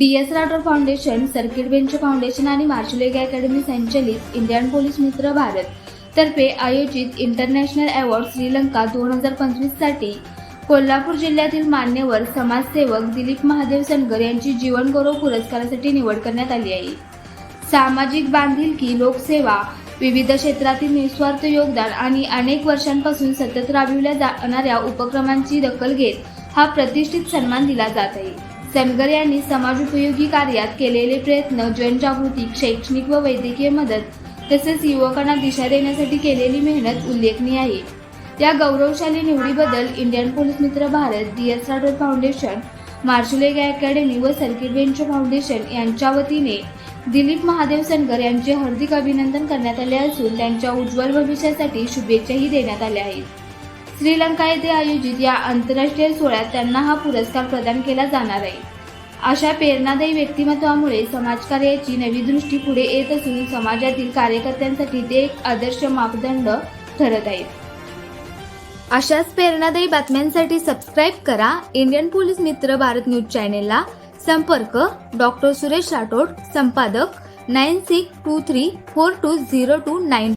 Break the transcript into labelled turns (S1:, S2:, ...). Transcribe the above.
S1: DS Rathod foundation, circuit bench foundation आणि Marshal Academy संचलित Indian police Mitra Bharat तर्फे आयोजित इंटरनॅशनल अवॉर्ड श्रीलंका 2025 साठी कोल्हापूर जिल्ह्यातील मान्यवर समाजसेवक दिलीप महादेव सनगर यांची जीवन गौरव पुरस्कारासाठी निवड करण्यात आली आहे. सामाजिक बांधिलकी, लोकसेवा, विविध क्षेत्रातील निस्वार्थ योगदान आणि अनेक वर्षांपासून सतत राबविल्या जाणाऱ्या उपक्रमांची दखल घेत हा प्रतिष्ठित सन्मान दिला जात आहे. सनगर यांनी समाजोपयोगी कार्यात केलेले प्रयत्न, जनजागृती, शैक्षणिक व वैद्यकीय मदत तसेच युवकांना दिशा देण्यासाठी केलेली मेहनत उल्लेखनीय आहे. या गौरवशाली निवडीबद्दल Indian police Mitra Bharat, DS Rathod foundation, Marshal Academy व सर्किट बेंच फाउंडेशन यांच्या वतीने दिलीप महादेव सनगर यांचे हार्दिक अभिनंदन करण्यात आले असून त्यांच्या उज्ज्वल भविष्यासाठी शुभेच्छाही देण्यात आल्या आहेत. श्रीलंका येथे आयोजित या आंतरराष्ट्रीय सोहळ्यात त्यांना हा पुरस्कार प्रदान केला जाणार आहे. अशा प्रेरणादायी व्यक्तिमत्वामुळे समाजकार्याची नवी दृष्टी पुढे येत असून समाजातील कार्यकर्त्यांसाठी ते एक आदर्श मापदंड ठरत आहेत. अशाच प्रेरणादायी बातम्यांसाठी सबस्क्राईब करा Indian police Mitra Bharat news चॅनेलला. संपर्क डॉ. सुरेश राठोड, संपादक 9623420229.